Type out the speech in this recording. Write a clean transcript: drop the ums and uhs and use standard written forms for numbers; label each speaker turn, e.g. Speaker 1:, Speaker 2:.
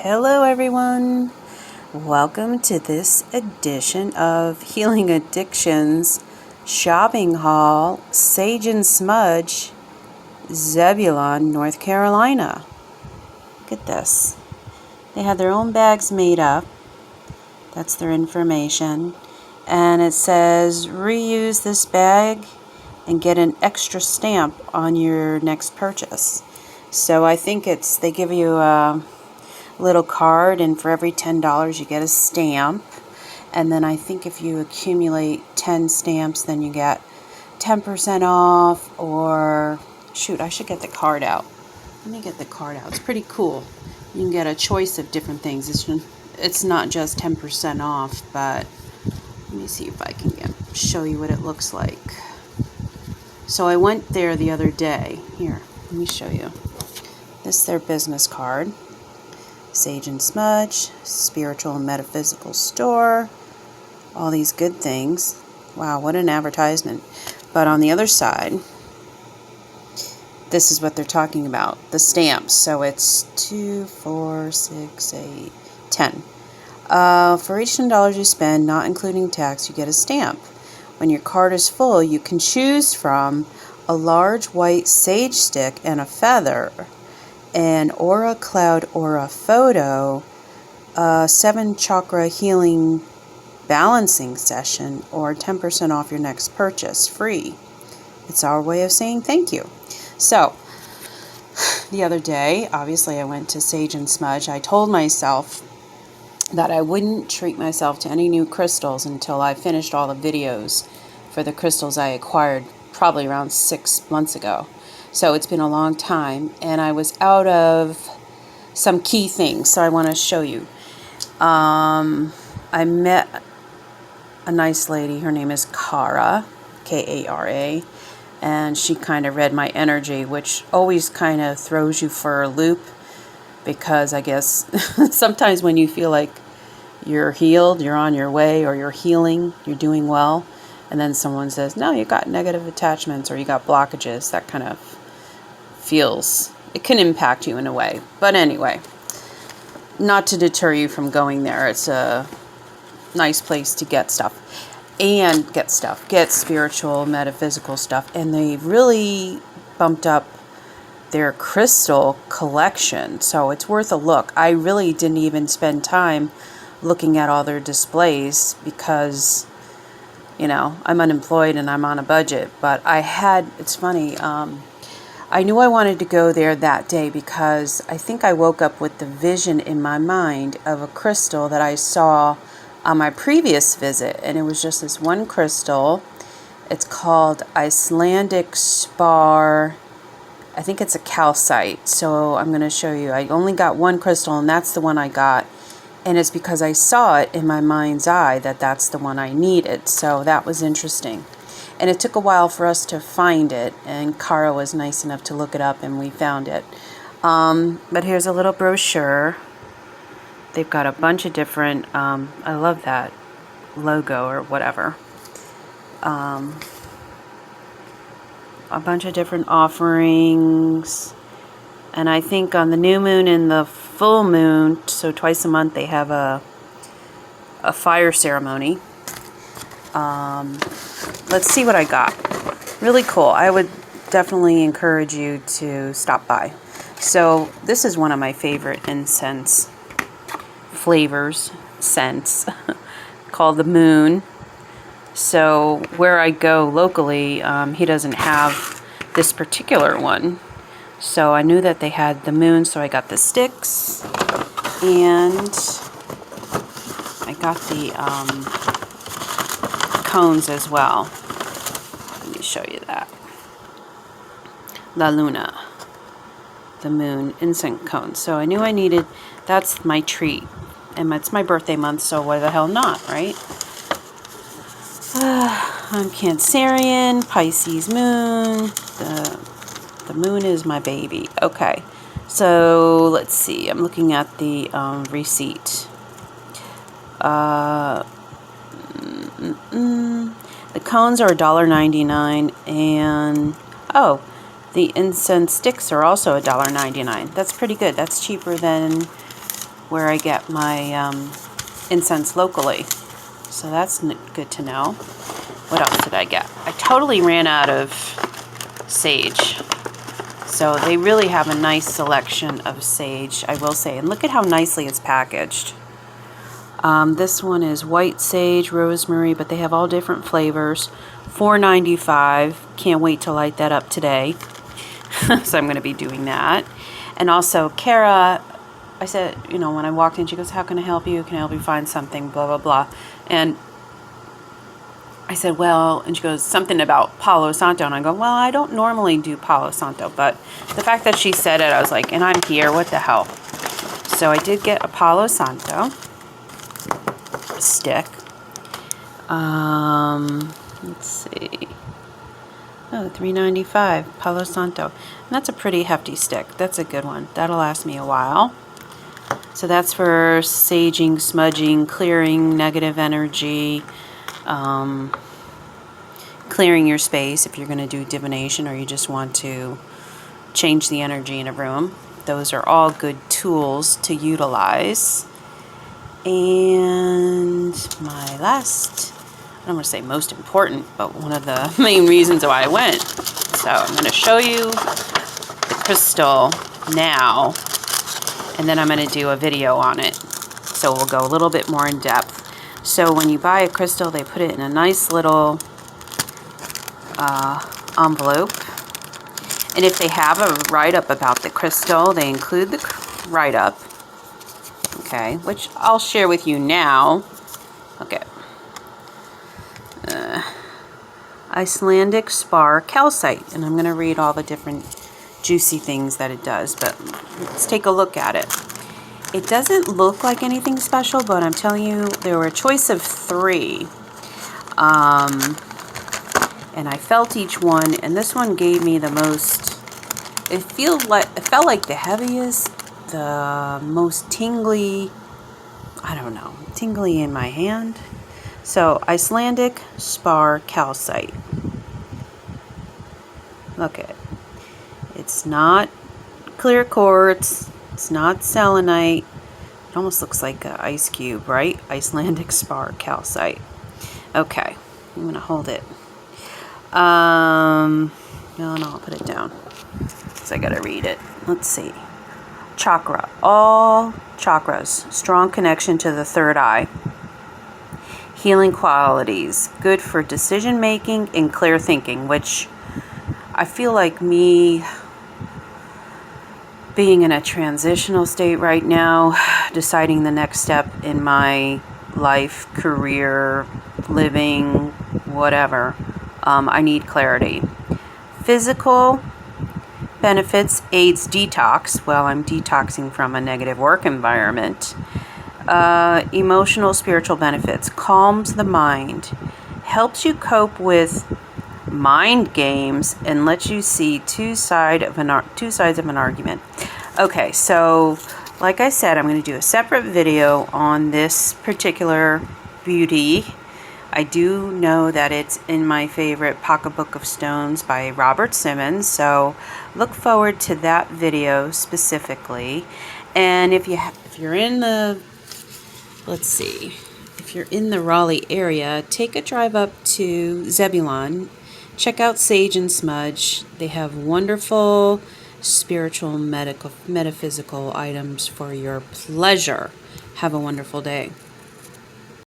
Speaker 1: Hello everyone, welcome to this edition of Healing Addictions Shopping Haul, Sage N Smudge, Zebulon, North Carolina. Look at this. They had their own bags made up. That's their information. And it says reuse this bag and get an extra stamp on your next purchase. So I think they give you a little card, and for every $10 you get a stamp, and then I think if you accumulate 10 stamps then you get 10% off, or shoot, I should get the card out. Let me get the card out. It's pretty cool. You can get a choice of different things. It's not just 10% off, but let me see if I can show you what it looks like. So I went there the other day. Here, let me show you. This is their business card. Sage N Smudge, spiritual and metaphysical store, all these good things. Wow, what an advertisement. But on the other side, this is what they're talking about, the stamps. So it's 2, 4, 6, 8, 10. For each $10 you spend, not including tax, you get a stamp. When your card is full, you can choose from a large white sage stick and a feather, an aura cloud aura photo, a 7 chakra healing balancing session, or 10% off your next purchase, free. It's our way of saying thank you. So the other day, obviously I went to Sage N Smudge. I told myself that I wouldn't treat myself to any new crystals until I finished all the videos for the crystals I acquired probably around 6 months ago. So it's been a long time, and I was out of some key things, so I want to show you. I met a nice lady. Her name is Kara, K-A-R-A, and she kind of read my energy, which always kind of throws you for a loop, because I guess sometimes when you feel like you're healed, you're on your way, or you're healing, you're doing well, and then someone says, no, you got negative attachments, or you got blockages, that kind of it can impact you in a way. But anyway, not to deter you from going there. It's a nice place to get stuff. Get spiritual, metaphysical stuff. And they really bumped up their crystal collection, so it's worth a look. I really didn't even spend time looking at all their displays because, I'm unemployed and I'm on a budget. But it's funny, I knew I wanted to go there that day because I think I woke up with the vision in my mind of a crystal that I saw on my previous visit, and it was just this one crystal. It's called Icelandic Spar. I think it's a calcite, so I'm going to show you. I only got one crystal, and that's the one I got, and it's because I saw it in my mind's eye that that's the one I needed, so that was interesting. And it took a while for us to find it, and Kara was nice enough to look it up, and we found it. But here's a little brochure. They've got a bunch of different, I love that logo or whatever. A bunch of different offerings. And I think on the new moon and the full moon, so twice a month, they have a fire ceremony. Let's see what I got. Really cool. I would definitely encourage you to stop by. So this is one of my favorite incense flavors, scents, called the Moon. So where I go locally, he doesn't have this particular one. So I knew that they had the Moon, so I got the sticks, and I got the cones as well. Let me show you that. La Luna, the Moon incense cones. So I knew I needed, that's my treat. And it's my birthday month, so why the hell not, right? I'm Cancerian, Pisces moon. The moon is my baby. Okay, so let's see. I'm looking at the receipt. The cones are $1.99, and the incense sticks are also $1.99. That's pretty good. That's cheaper than where I get my incense locally. So that's good to know. What else did I get? I totally ran out of sage. So they really have a nice selection of sage, I will say. And look at how nicely it's packaged. This one is white sage, rosemary, but they have all different flavors. $4.95. Can't wait to light that up today. So I'm going to be doing that. And also, Kara, I said, you know, when I walked in, she goes, how can I help you? Can I help you find something? Blah, blah, blah. And I said, well, and she goes, something about Palo Santo. And I go, well, I don't normally do Palo Santo. But the fact that she said it, I was like, and I'm here, what the hell? So I did get a Palo Santo stick. Let's see. Oh, $3.95, Palo Santo. And that's a pretty hefty stick. That's a good one. That'll last me a while. So that's for saging, smudging, clearing negative energy, clearing your space if you're going to do divination or you just want to change the energy in a room. Those are all good tools to utilize. And my last, I don't want to say most important, but one of the main reasons why I went. So I'm going to show you the crystal now, and then I'm going to do a video on it. So we'll go a little bit more in depth. So when you buy a crystal, they put it in a nice little envelope. And if they have a write-up about the crystal, they include the write-up. Okay, which I'll share with you now. Okay. Icelandic spar calcite. And I'm going to read all the different juicy things that it does. But let's take a look at it. It doesn't look like anything special, but I'm telling you, there were a choice of 3. And I felt each one, and this one gave me the most, it felt like the heaviest, the most tingly, I don't know, tingly in my hand. So, Icelandic spar calcite. Look at it. It's not clear quartz. It's not selenite. It almost looks like an ice cube, right? Icelandic spar calcite. Okay, I'm going to hold it. No, I'll put it down because I got to read it. Let's see. Chakra. All chakras. Strong connection to the third eye. Healing qualities. Good for decision making and clear thinking, which I feel like me being in a transitional state right now, deciding the next step in my life, career, living, whatever, I need clarity. Physical benefits, aids detox. Well, I'm detoxing from a negative work environment. Emotional, spiritual benefits. Calms the mind. Helps you cope with mind games and lets you see two sides of an argument. Okay, so like I said, I'm going to do a separate video on this particular beauty. I do know that it's in my favorite Pocketbook of Stones by Robert Simmons, so look forward to that video specifically. And if you're in the, let's see, if you're in the Raleigh area, take a drive up to Zebulon. Check out Sage N Smudge. They have wonderful spiritual, metaphysical items for your pleasure. Have a wonderful day.